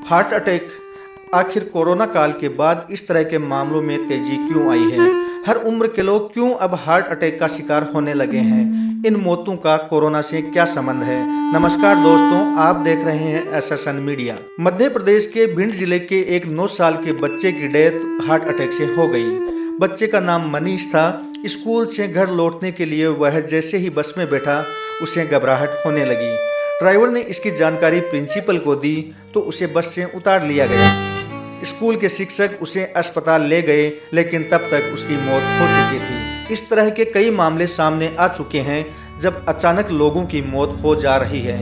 Heart attack आखिर corona काल के बाद इस तरह के मामलों में तेजी क्यों आई है? हर उम्र के लोग क्यों अब हार्ट अटैक का शिकार होने लगे हैं? इन मौतों का कोरोना से क्या संबंध है? नमस्कार दोस्तों, आप देख रहे हैं एसएसएन मीडिया। मध्य प्रदेश के भिंड जिले के एक 9 साल के बच्चे की डेथ हार्ट अटैक से हो गई। बच्चे का नाम मनीष था। स्कूल से घर लौटने के लिए वह जैसे ही बस में बैठा, उसे घबराहट होने लगी। ड्राइवर ने इसकी जानकारी प्रिंसिपल को दी तो उसे बस से उतार लिया गया। स्कूल के शिक्षक उसे अस्पताल ले गए, लेकिन तब तक उसकी मौत हो चुकी थी। इस तरह के कई मामले सामने आ चुके हैं जब अचानक लोगों की मौत हो जा रही है।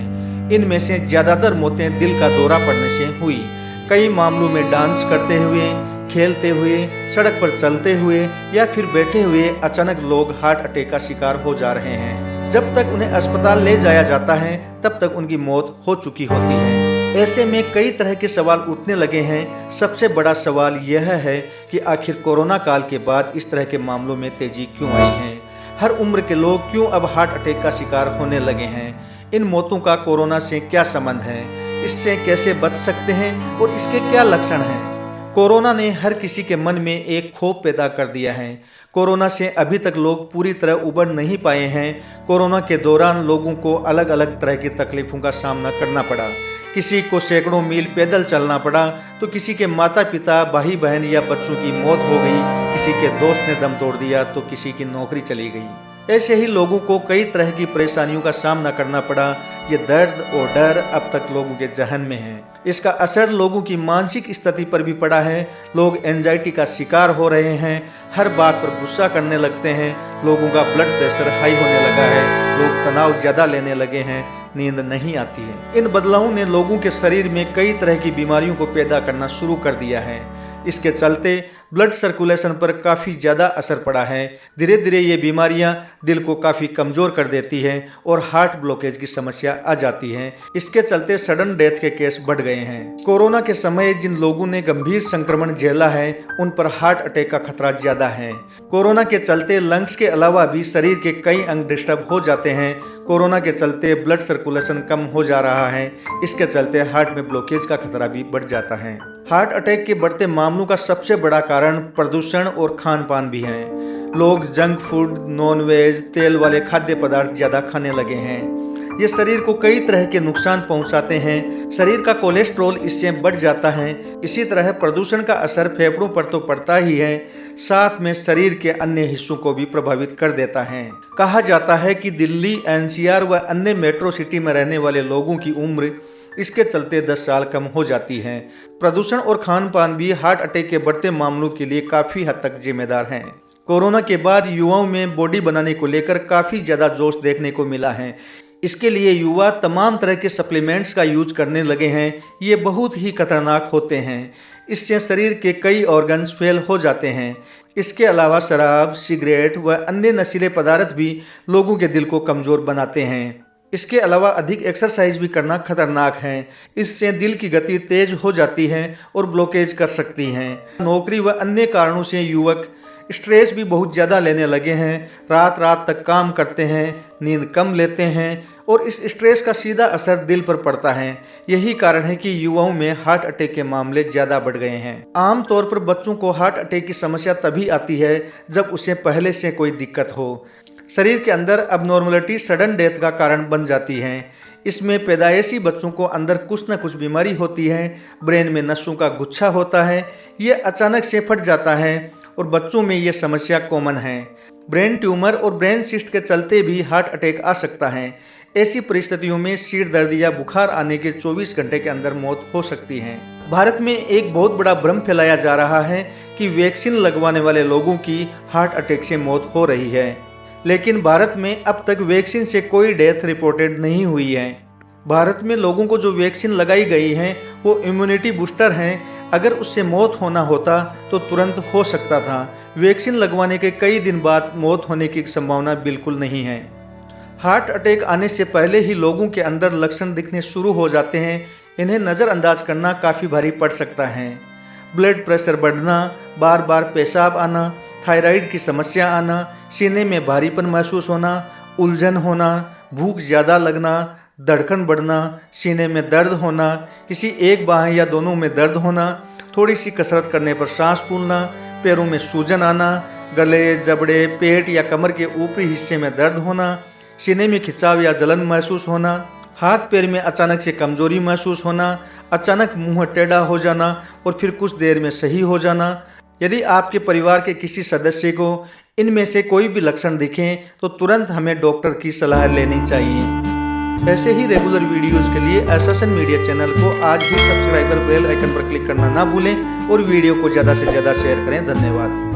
इनमें से ज्यादातर मौतें दिल का दौरा पड़ने से हुई। कई मामलों में डांस करते हुए, खेलते हुए, सड़क पर चलते हुए या फिर बैठे हुए अचानक लोग हार्ट अटैक का शिकार हो जा रहे हैं। जब तक उन्हें अस्पताल ले जाया जाता है तब तक उनकी मौत हो चुकी होती है। ऐसे में कई तरह के सवाल उठने लगे हैं। सबसे बड़ा सवाल यह है कि आखिर कोरोना काल के बाद इस तरह के मामलों में तेजी क्यों आई है? हर उम्र के लोग क्यों अब हार्ट अटैक का शिकार होने लगे हैं? इन मौतों का कोरोना से क्या संबंध है? इससे कैसे बच सकते हैं और इसके क्या लक्षण हैं? कोरोना ने हर किसी के मन में एक खौफ पैदा कर दिया है। कोरोना से अभी तक लोग पूरी तरह उबर नहीं पाए हैं। कोरोना के दौरान लोगों को अलग अलग तरह की तकलीफों का सामना करना पड़ा। किसी को सैकड़ों मील पैदल चलना पड़ा, तो किसी के माता पिता, भाई बहन या बच्चों की मौत हो गई। किसी के दोस्त ने दम तोड़ दिया तो किसी की नौकरी चली गई। ऐसे ही लोगों को कई तरह की परेशानियों का सामना करना पड़ा। ये दर्द और डर अब तक लोगों के जहन में है। इसका असर लोगों की मानसिक स्थिति पर भी पड़ा है। लोग एंजाइटी का शिकार हो रहे हैं, हर बात पर गुस्सा करने लगते हैं। लोगों का ब्लड प्रेशर हाई होने लगा है। लोग तनाव ज़्यादा लेने लगे हैं, नींद नहीं आती है। इन बदलावों ने लोगों के शरीर में कई तरह की बीमारियों को पैदा करना शुरू कर दिया है। इसके चलते ब्लड सर्कुलेशन पर काफ़ी ज़्यादा असर पड़ा है। धीरे धीरे ये बीमारियां दिल को काफ़ी कमज़ोर कर देती हैं और हार्ट ब्लॉकेज की समस्या आ जाती है। इसके चलते सडन डेथ के केस बढ़ गए हैं। कोरोना के समय जिन लोगों ने गंभीर संक्रमण झेला है उन पर हार्ट अटैक का खतरा ज़्यादा है। कोरोना के चलते लंग्स के अलावा भी शरीर के कई अंग डिस्टर्ब हो जाते हैं। कोरोना के चलते ब्लड सर्कुलेशन कम हो जा रहा है। इसके चलते हार्ट में ब्लॉकेज का खतरा भी बढ़ जाता है। हार्ट अटैक के बढ़ते मामलों का सबसे बड़ा कारण प्रदूषण और खान पान भी है। लोग जंक फूड, नॉनवेज, तेल वाले खाद्य पदार्थ ज़्यादा खाने लगे हैं। ये शरीर को कई तरह के नुकसान पहुंचाते हैं। शरीर का कोलेस्ट्रॉल इससे बढ़ जाता है। इसी तरह प्रदूषण का असर फेफड़ों पर तो पड़ता ही है, साथ में शरीर के अन्य हिस्सों को भी प्रभावित कर देता है। कहा जाता है कि दिल्ली, एनसीआर व अन्य मेट्रो सिटी में रहने वाले लोगों की उम्र इसके चलते 10 साल कम हो जाती है। प्रदूषण और खान पान भी हार्ट अटैक के बढ़ते मामलों के लिए काफ़ी हद तक जिम्मेदार हैं। कोरोना के बाद युवाओं में बॉडी बनाने को लेकर काफ़ी ज़्यादा जोश देखने को मिला है। इसके लिए युवा तमाम तरह के सप्लीमेंट्स का यूज करने लगे हैं। ये बहुत ही खतरनाक होते हैं। इससे शरीर के कई ऑर्गन्स फेल हो जाते हैं। इसके अलावा शराब, सिगरेट व अन्य नशीले पदार्थ भी लोगों के दिल को कमज़ोर बनाते हैं। इसके अलावा अधिक एक्सरसाइज भी करना खतरनाक है। इससे दिल की गति तेज हो जाती है और ब्लॉकेज कर सकती हैं। नौकरी व अन्य कारणों से युवक स्ट्रेस भी बहुत ज़्यादा लेने लगे हैं। रात रात तक काम करते हैं, नींद कम लेते हैं और इस स्ट्रेस का सीधा असर दिल पर पड़ता है। यही कारण है कि युवाओं में हार्ट अटैक के मामले ज़्यादा बढ़ गए हैं। आमतौर पर बच्चों को हार्ट अटैक की समस्या तभी आती है जब उसे पहले से कोई दिक्कत हो। शरीर के अंदर अबनॉर्मलिटी सडन डेथ का कारण बन जाती है। इसमें पैदाइशी बच्चों को अंदर कुछ न कुछ बीमारी होती है। ब्रेन में नसों का गुच्छा होता है, ये अचानक से फट जाता है और बच्चों में ये समस्या कॉमन है। ब्रेन ट्यूमर और ब्रेन सिस्ट के चलते भी हार्ट अटैक आ सकता है। ऐसी परिस्थितियों में सिर दर्द या बुखार आने के 24 घंटे के अंदर मौत हो सकती है। भारत में एक बहुत बड़ा भ्रम फैलाया जा रहा है कि वैक्सीन लगवाने वाले लोगों की हार्ट अटैक से मौत हो रही है, लेकिन भारत में अब तक वैक्सीन से कोई डेथ रिपोर्टेड नहीं हुई है। भारत में लोगों को जो वैक्सीन लगाई गई है वो इम्यूनिटी बूस्टर हैं। अगर उससे मौत होना होता तो तुरंत हो सकता था। वैक्सीन लगवाने के कई दिन बाद मौत होने की संभावना बिल्कुल नहीं है। हार्ट अटैक आने से पहले ही लोगों के अंदर लक्षण दिखने शुरू हो जाते हैं। इन्हें नज़रअंदाज करना काफ़ी भारी पड़ सकता है। ब्लड प्रेशर बढ़ना, बार बार पेशाब आना, थायराइड की समस्या आना, सीने में भारीपन महसूस होना, उलझन होना, भूख ज़्यादा लगना, धड़कन बढ़ना, सीने में दर्द होना, किसी एक बाह या दोनों में दर्द होना, थोड़ी सी कसरत करने पर सांस फूलना, पैरों में सूजन आना, गले, जबड़े, पेट या कमर के ऊपरी हिस्से में दर्द होना, सीने में खिंचाव या जलन महसूस होना, हाथ पैर में अचानक से कमजोरी महसूस होना, अचानक मुंह टेढ़ा हो जाना और फिर कुछ देर में सही हो जाना। यदि आपके परिवार के किसी सदस्य को इनमें से कोई भी लक्षण दिखें तो तुरंत हमें डॉक्टर की सलाह लेनी चाहिए। ऐसे ही रेगुलर वीडियोस के लिए एसएसएन मीडिया चैनल को आज ही सब्सक्राइब कर बेल आइकन पर क्लिक करना ना भूलें और वीडियो को ज़्यादा से ज़्यादा शेयर करें। धन्यवाद।